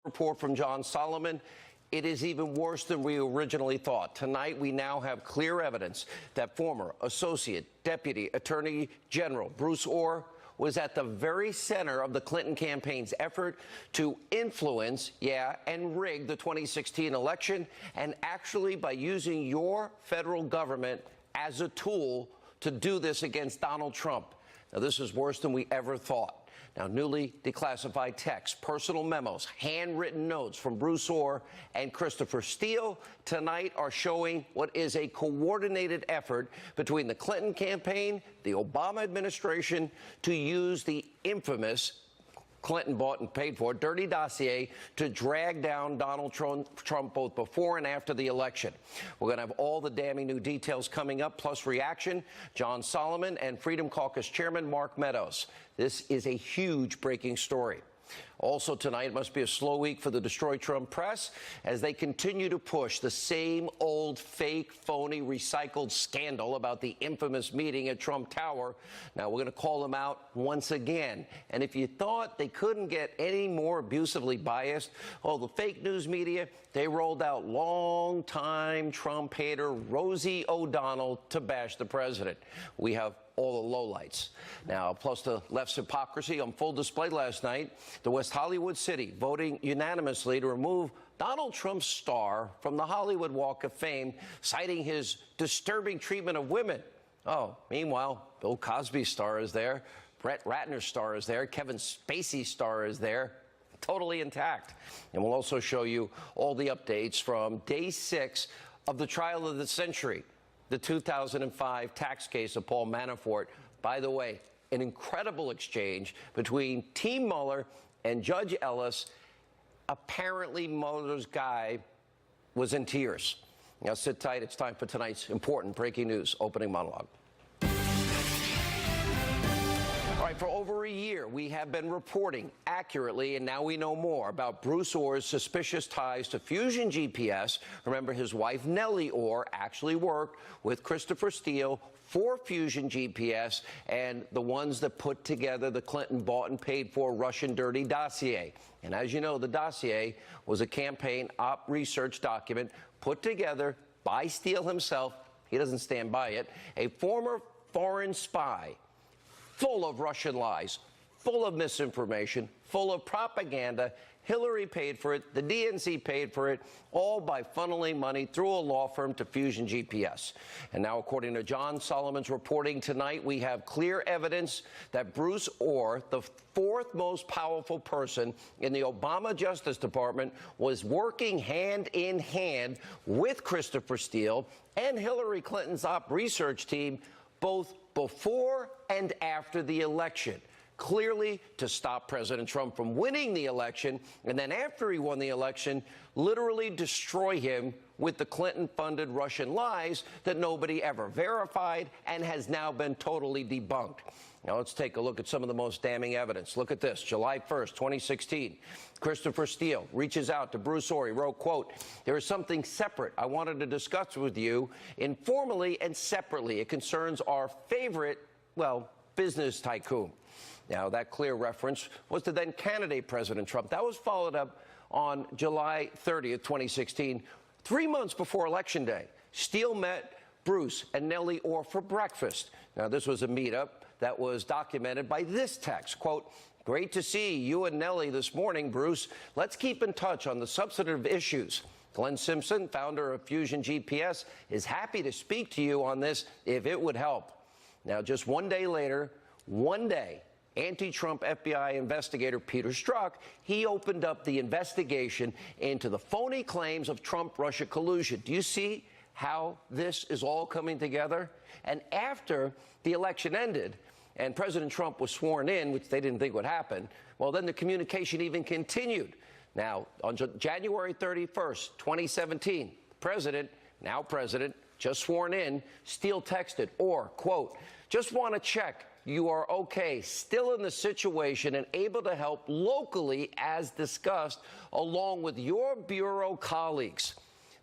Report from John Solomon. It is even worse than we originally thought. Tonight, we now have clear evidence that former Associate Deputy Attorney General Bruce Ohr was at the very center of the Clinton campaign's effort to influence, and rig the 2016 election, and actually by using your federal government as a tool to do this against Donald Trump. Now, this is worse than we ever thought. Now, newly declassified texts, personal memos, handwritten notes from Bruce Ohr and Christopher Steele tonight are showing what is a coordinated effort between the Clinton campaign, the Obama administration, to use the infamous Clinton bought and paid for dirty dossier to drag down Donald Trump both before and after the election. We're going to have all the damning new details coming up, plus reaction. John Solomon and Freedom Caucus Chairman Mark Meadows. This is a huge breaking story. Also tonight, it must be a slow week for the Destroy Trump press as they continue to push the same old fake, phony, recycled scandal about the infamous meeting at Trump Tower. Now, we're going to call them out once again. And if you thought they couldn't get any more abusively biased, the fake news media, they rolled out longtime Trump hater Rosie O'Donnell to bash the president. We have all the lowlights. Now, plus the left's hypocrisy on full display last night, the West Hollywood City voting unanimously to remove Donald Trump's star from the Hollywood Walk of Fame, citing his disturbing treatment of women. Meanwhile, Bill Cosby's star is there, Brett Ratner's star is there, Kevin Spacey's star is there, totally intact. And we'll also show you all the updates from day 6 of the trial of the century, the 2005 tax case of Paul Manafort. By the way, an incredible exchange between Team Mueller and Judge Ellis. Apparently, Mueller's guy was in tears. Now, sit tight. It's time for tonight's important breaking news opening monologue. All right, for over a year, we have been reporting accurately, and now we know more about Bruce Ohr's suspicious ties to Fusion GPS. Remember, his wife, Nellie Ohr, actually worked with Christopher Steele for Fusion GPS and the ones that put together the Clinton bought and paid for Russian dirty dossier. And as you know, the dossier was a campaign op research document put together by Steele himself. He doesn't stand by it. A former foreign spy, full of Russian lies, full of misinformation, full of propaganda. Hillary paid for it, the DNC paid for it, all by funneling money through a law firm to Fusion GPS. And now, according to John Solomon's reporting tonight, we have clear evidence that Bruce Ohr, the fourth most powerful person in the Obama Justice Department, was working hand in hand with Christopher Steele and Hillary Clinton's op research team, both before and after the election, clearly to stop President Trump from winning the election, and then after he won the election, literally destroy him with the Clinton-funded Russian lies that nobody ever verified and has now been totally debunked. Now, let's take a look at some of the most damning evidence. Look at this. July 1st, 2016. Christopher Steele reaches out to Bruce Ohr. He wrote, quote, "There is something separate I wanted to discuss with you informally and separately. It concerns our favorite, business tycoon." Now, that clear reference was to then candidate President Trump. That was followed up on July 30th, 2016, 3 months before Election Day. Steele met Bruce and Nellie Ohr for breakfast. Now, this was a meetup that was documented by this text, quote, "Great to see you and Nellie this morning, Bruce. Let's keep in touch on the substantive issues. Glenn Simpson, founder of Fusion GPS, is happy to speak to you on this if it would help." Now, just one day later, anti-Trump FBI investigator Peter Strzok, he opened up the investigation into the phony claims of Trump-Russia collusion. Do you see how this is all coming together? And after the election ended and President Trump was sworn in, which they didn't think would happen, well, then the communication even continued. Now, on January 31st, 2017, now president, just sworn in, Steele texted, or, quote, "Just want to check you are okay, still in the situation and able to help locally as discussed, along with your bureau colleagues."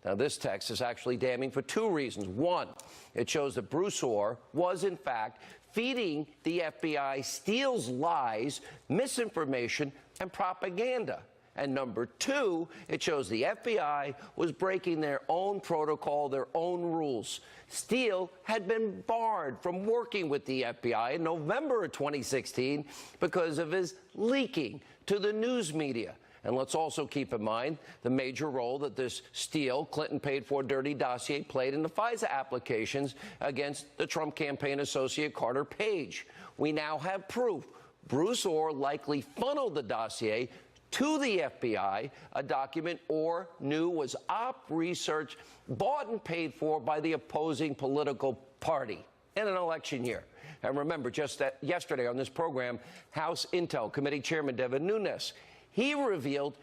Now, this text is actually damning for two reasons. One, it shows that Bruce Ohr was, in fact, feeding the FBI Steele's lies, misinformation, and propaganda. And number two, it shows the FBI was breaking their own protocol, their own rules. Steele had been barred from working with the FBI in November of 2016 because of his leaking to the news media. And let's also keep in mind the major role that this Steele, Clinton paid for dirty dossier played in the FISA applications against the Trump campaign associate Carter Page. We now have proof Bruce Orr likely funneled the dossier to the FBI, a document Orr knew was op research bought and paid for by the opposing political party in an election year. And remember, just yesterday on this program, House Intel Committee Chairman Devin Nunes, he revealed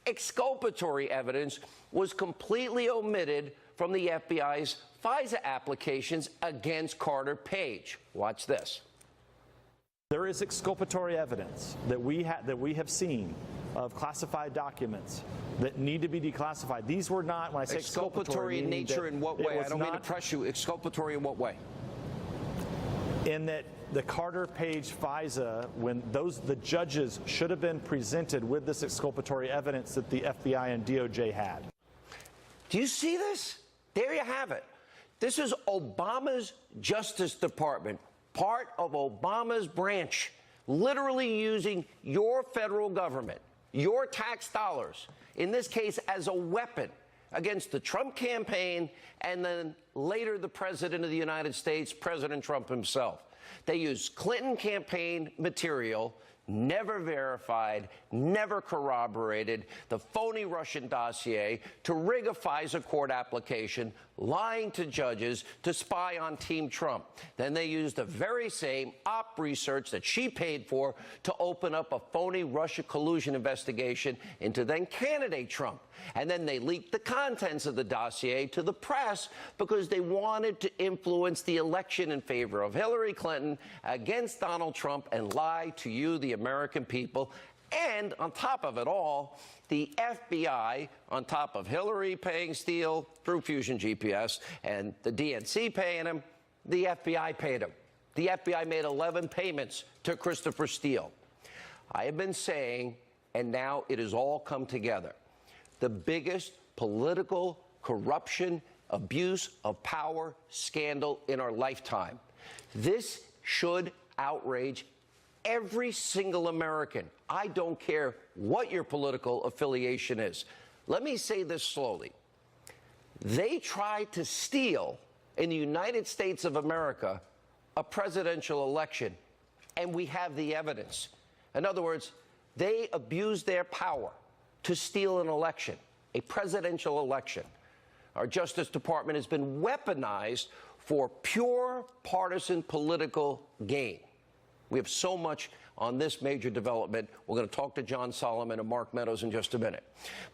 exculpatory evidence was completely omitted from the FBI's FISA applications against Carter Page. Watch this. There is exculpatory evidence that we have seen of classified documents that need to be declassified. These were not, when I say exculpatory in nature, in what way? I don't mean to press you. Exculpatory in what way? In that the Carter Page FISA, when the judges should have been presented with this exculpatory evidence that the FBI and DOJ had. Do you see this? There you have it. This is Obama's Justice Department, part of Obama's branch, literally using your federal government, your tax dollars, in this case as a weapon against the Trump campaign and then later the President of the United States, President Trump himself. They used Clinton campaign material, never verified, never corroborated, the phony Russian dossier to rig a FISA court application, lying to judges to spy on Team Trump. Then they used the very same op research that she paid for to open up a phony Russia collusion investigation into then candidate Trump. And then they leaked the contents of the dossier to the press because they wanted to influence the election in favor of Hillary Clinton against Donald Trump and lie to you, the American people. And on top of it all, the FBI, on top of Hillary paying Steele through Fusion GPS and the DNC paying him, the FBI paid him. The FBI made 11 payments to Christopher Steele. I have been saying, and now it has all come together, the biggest political corruption, abuse of power scandal in our lifetime. This should outrage every single American. I don't care what your political affiliation is. Let me say this slowly. They tried to steal in the United States of America a presidential election, and we have the evidence. In other words, they abused their power to steal an election, a presidential election. Our Justice Department has been weaponized for pure partisan political gain. We have so much on this major development. We're going to talk to John Solomon and Mark Meadows in just a minute.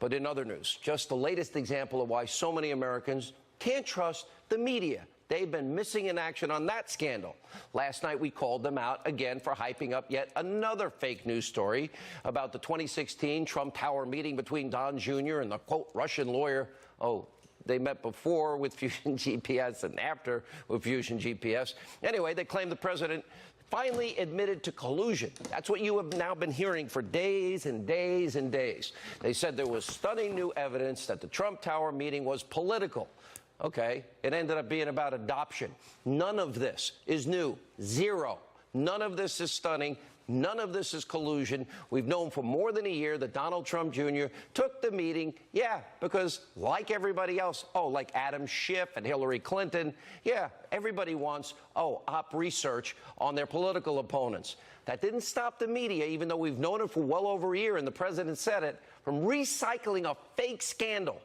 But in other news, just the latest example of why so many Americans can't trust the media. They've been missing in action on that scandal. Last night, we called them out again for hyping up yet another fake news story about the 2016 Trump Tower meeting between Don Jr. and the, quote, Russian lawyer. Oh, they met before with Fusion GPS and after with Fusion GPS. Anyway, they claimed the president finally admitted to collusion. That's what you have now been hearing for days and days and days. They said there was stunning new evidence that the Trump Tower meeting was political. Okay, it ended up being about adoption. None of this is new. Zero. None of this is stunning. None of this is collusion. We've known for more than a year that Donald Trump Jr. took the meeting, because like everybody else, like Adam Schiff and Hillary Clinton, everybody wants, op research on their political opponents. That didn't stop the media, even though we've known it for well over a year and the president said it, from recycling a fake scandal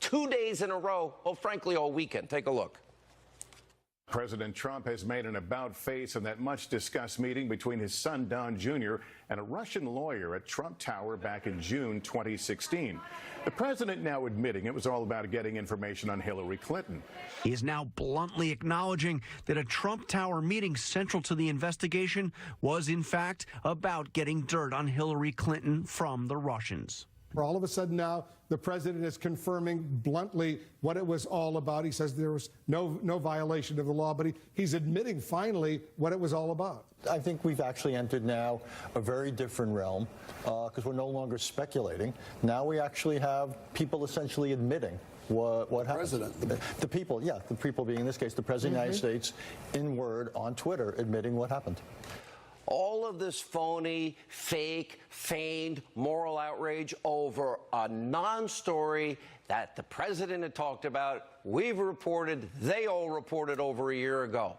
2 days in a row, frankly, all weekend. Take a look. President Trump has made an about-face in that much-discussed meeting between his son, Don Jr., and a Russian lawyer at Trump Tower back in June 2016. The president now admitting it was all about getting information on Hillary Clinton. He is now bluntly acknowledging that a Trump Tower meeting central to the investigation was, in fact, about getting dirt on Hillary Clinton from the Russians. where all of a sudden now the president is confirming bluntly what it was all about. He says there was no violation of the law, but he's admitting finally what it was all about. I think we've actually entered now a very different realm because we're no longer speculating. Now we actually have people essentially admitting what happened. President. The people, yeah, the people being in this case the President of the United States in word on Twitter admitting what happened. All of this phony, fake, feigned moral outrage over a non-story that the president had talked about, we've reported, they all reported over a year ago.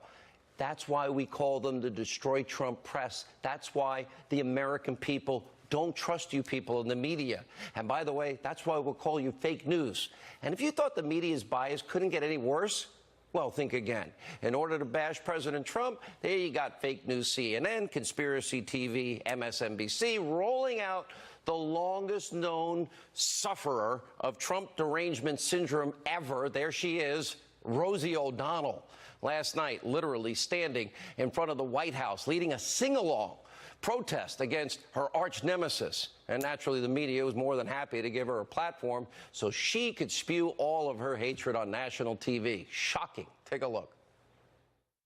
That's why we call them the Destroy Trump press. That's why the American people don't trust you people in the media. And by the way, that's why we'll call you fake news. And if you thought the media's bias couldn't get any worse, well, think again. In order to bash President Trump, there you got fake news CNN, conspiracy TV, MSNBC, rolling out the longest-known sufferer of Trump derangement syndrome ever. There she is, Rosie O'Donnell. Last night, literally standing in front of the White House, leading a sing-along protest against her arch nemesis. And naturally, the media was more than happy to give her a platform so she could spew all of her hatred on national TV. Shocking. Take a look.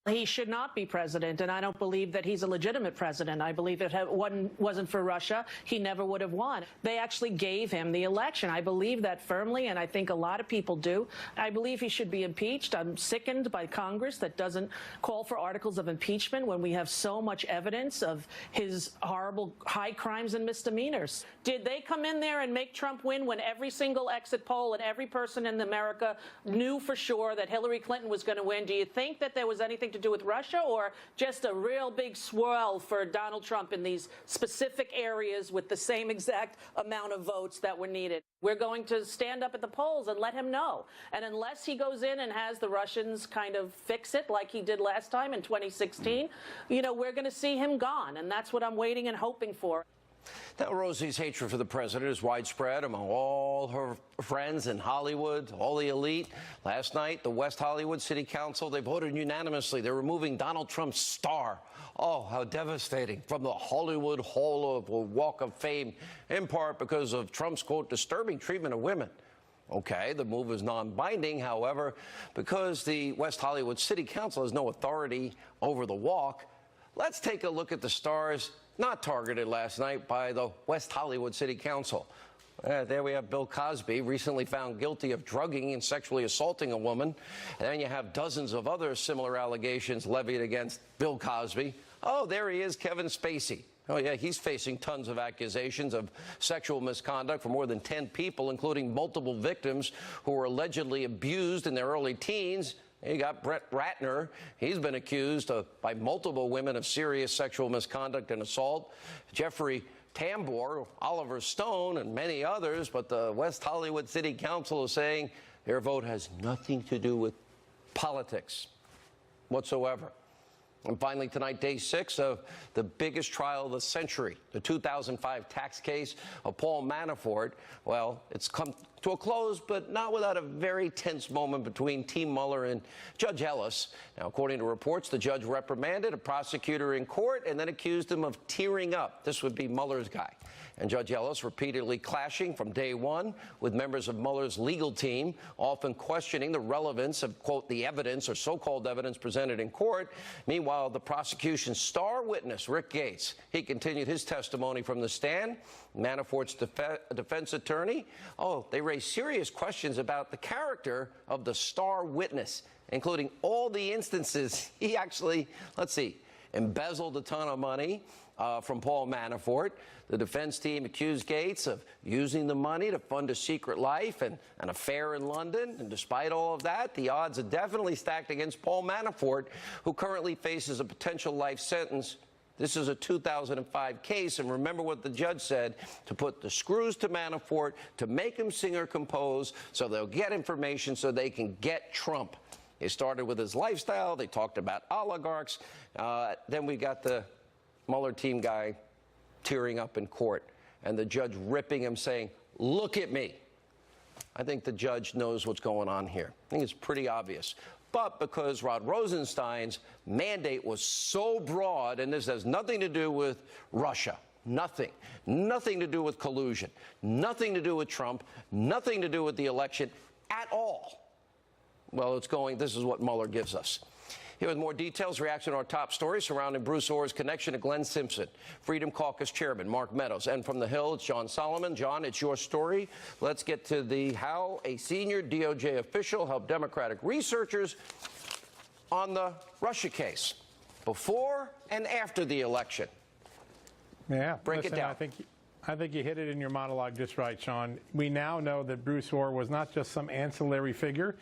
He should not be president, and I don't believe that he's a legitimate president. I believe if it wasn't for Russia, he never would have won. They actually gave him the election. I believe that firmly, and I think a lot of people do. I believe he should be impeached. I'm sickened by Congress that doesn't call for articles of impeachment when we have so much evidence of his horrible high crimes and misdemeanors. Did they come in there and make Trump win when every single exit poll and every person in America knew for sure that Hillary Clinton was going to win? Do you think that there was anything to do with Russia, or just a real big swirl for Donald Trump in these specific areas with the same exact amount of votes that were needed? We're going to stand up at the polls and let him know. And unless he goes in and has the Russians kind of fix it like he did last time in 2016, you know, we're going to see him gone. And that's what I'm waiting and hoping for. Now, Rosie's hatred for the president is widespread among all her friends in Hollywood, all the elite. Last night, the West Hollywood City Council, they voted unanimously. They're removing Donald Trump's star. Oh, how devastating. From the Hollywood Hall of Walk of Fame, in part because of Trump's, quote, disturbing treatment of women. Okay, the move is non-binding, however, because the West Hollywood City Council has no authority over the walk. Let's take a look at the stars not targeted last night by the West Hollywood City Council. There we have Bill Cosby, recently found guilty of drugging and sexually assaulting a woman. And then you have dozens of other similar allegations levied against Bill Cosby. Oh, there he is, Kevin Spacey. Oh, yeah, he's facing tons of accusations of sexual misconduct from more than 10 people, including multiple victims who were allegedly abused in their early teens. You got Brett Ratner. He's been accused by multiple women of serious sexual misconduct and assault. Jeffrey Tambor, Oliver Stone, and many others. But the West Hollywood City Council is saying their vote has nothing to do with politics whatsoever. And finally tonight, day 6 of the biggest trial of the century, the 2005 tax case of Paul Manafort. Well, it's come to a close, but not without a very tense moment between Team Mueller and Judge Ellis. Now, according to reports, the judge reprimanded a prosecutor in court and then accused him of tearing up. This would be Mueller's guy. And Judge Ellis repeatedly clashing from day one with members of Mueller's legal team, often questioning the relevance of, quote, the evidence or so-called evidence presented in court. Meanwhile, the prosecution's star witness, Rick Gates, he continued his testimony from the stand. Manafort's defense attorney, they raised serious questions about the character of the star witness, including all the instances he actually, embezzled a ton of money from Paul Manafort. The defense team accused Gates of using the money to fund a secret life and an affair in London. And despite all of that, the odds are definitely stacked against Paul Manafort, who currently faces a potential life sentence. This is a 2005 case, and remember what the judge said, to put the screws to Manafort, to make him sing or compose, so they'll get information so they can get Trump. They started with his lifestyle. They talked about oligarchs. Then we got the Mueller team guy tearing up in court, and the judge ripping him, saying, look at me. I think the judge knows what's going on here. I think it's pretty obvious. But because Rod Rosenstein's mandate was so broad, and this has nothing to do with Russia, Nothing. Nothing to do with collusion. Nothing to do with Trump. Nothing to do with the election at all. Well, this is what Mueller gives us. Here with more details, reaction to our top story surrounding Bruce Orr's connection to Glenn Simpson, Freedom Caucus Chairman Mark Meadows, and from the Hill, it's John Solomon. John, it's your story. Let's get to how a senior DOJ official helped Democratic researchers on the Russia case, before and after the election. Yeah, Break it down. I think you hit it in your monologue just right, Sean. We now know that Bruce Orr was not just some ancillary figure.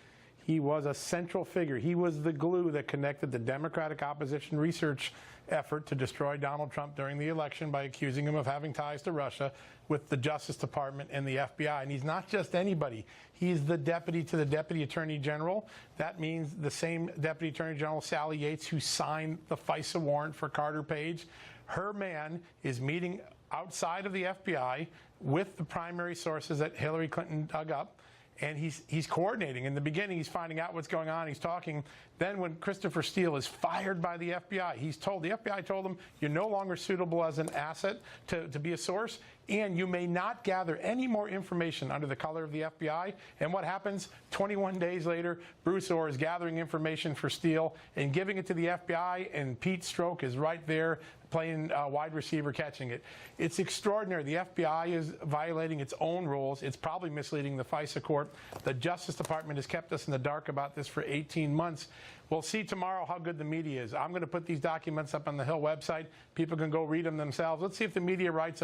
He was a central figure. He was the glue that connected the Democratic opposition research effort to destroy Donald Trump during the election by accusing him of having ties to Russia with the Justice Department and the FBI. And he's not just anybody. He's the deputy to the Deputy Attorney General. That means the same Deputy Attorney General, Sally Yates, who signed the FISA warrant for Carter Page. Her man is meeting outside of the FBI with the primary sources that Hillary Clinton dug up. And he's coordinating. In the beginning, he's finding out what's going on. He's talking. Then when Christopher Steele is fired by the FBI, the FBI told him, you're no longer suitable as an asset to be a source, and you may not gather any more information under the color of the FBI. And what happens? 21 days later, Bruce Orr is gathering information for Steele and giving it to the FBI, and Pete Strzok is right there playing wide receiver, catching it. It's extraordinary. The FBI is violating its own rules. It's probably misleading the FISA court. The Justice Department has kept us in the dark about this for 18 months. We'll see tomorrow how good the media is. I'm going to put these documents up on the Hill website. People can go read them themselves. Let's see if the media writes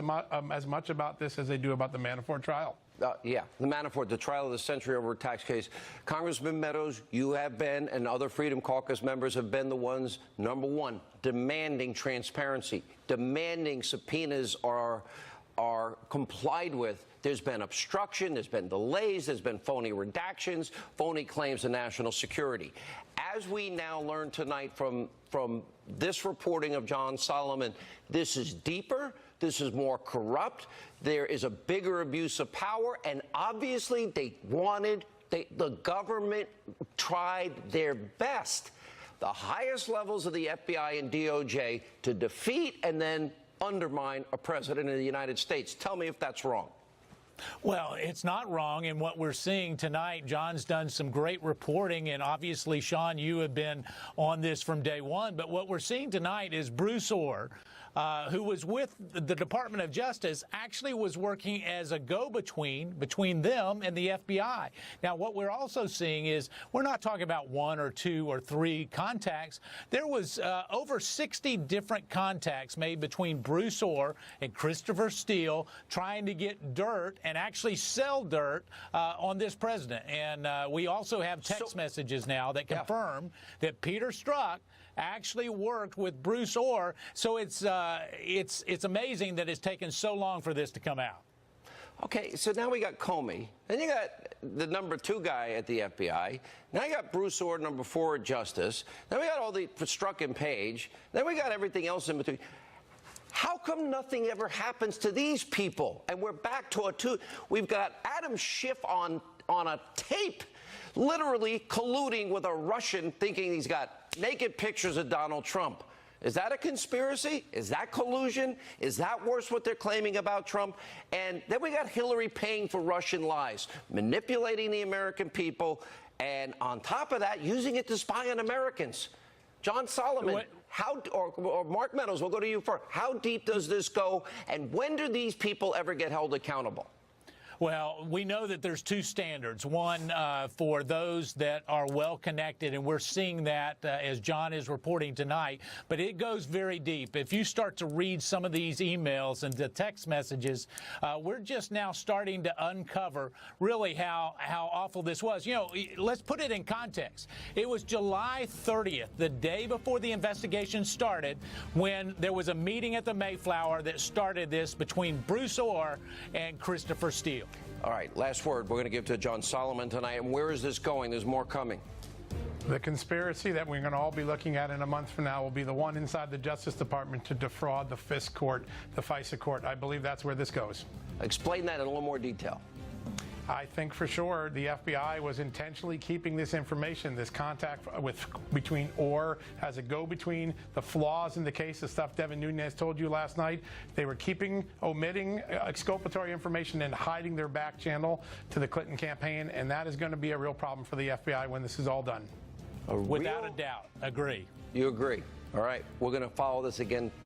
as much about this as they do about the Manafort trial. Yeah, the Manafort, the trial of the century over a tax case. Congressman Meadows, you have been, and other Freedom Caucus members have been the ones, number one, demanding transparency, demanding subpoenas are complied with. There's been obstruction, there's been delays, there's been phony redactions, phony claims of national security. As we now learn tonight from this reporting of John Solomon, this is deeper, this is more corrupt, there is a bigger abuse of power, and obviously the government tried their best, the highest levels of the FBI and DOJ, to defeat and then undermine a president of the United States. Tell me if that's wrong. Well, it's not wrong in what we're seeing tonight. John's done some great reporting, and obviously, Sean, you have been on this from day one. But what we're seeing tonight is Bruce Orr, who was with the Department of Justice, actually was working as a go-between between them and the FBI. Now, what we're also seeing is we're not talking about 1 or 2 or 3 contacts. There was over 60 different contacts made between Bruce Orr and Christopher Steele trying to get dirt and actually sell dirt on this president. And we also have text messages now that confirm that Peter Strzok actually worked with Bruce Orr. So it's amazing that it's taken so long for this to come out. Okay, so now we got Comey, then you got the number 2 guy at the FBI, now you got Bruce Orr, number 4 at Justice, then we got all the Strzok and Page, then we got everything else in between. How come nothing ever happens to these people? And we're back to we've got Adam Schiff on a tape, literally colluding with a Russian, thinking he's got naked pictures of Donald Trump. Is that a conspiracy? Is that collusion? Is that worse what they're claiming about Trump? And then we got Hillary paying for Russian lies, manipulating the American people, and on top of that, using it to spy on Americans. John Solomon, or Mark Meadows, we'll go to you first. How deep does this go, and when do these people ever get held accountable? Well, we know that there's 2 standards. One for those that are well connected, and we're seeing that as John is reporting tonight. But it goes very deep. If you start to read some of these emails and the text messages, we're just now starting to uncover really how awful this was. You know, let's put it in context. It was July 30th, the day before the investigation started, when there was a meeting at the Mayflower that started this between Bruce Orr and Christopher Steele. All right, last word we're going to give to John Solomon tonight. And where is this going? There's more coming. The conspiracy that we're going to all be looking at in a month from now will be the one inside the Justice Department to defraud the FISC court, the FISA court. I believe that's where this goes. Explain that in a little more detail. I think for sure the FBI was intentionally keeping this information, this contact between Orr as a go-between, the flaws in the case, the stuff Devin Nunes told you last night. They were omitting exculpatory information and hiding their back channel to the Clinton campaign, and that is going to be a real problem for the FBI when this is all done. Without a doubt. Agree. You agree? All right. We're going to follow this again.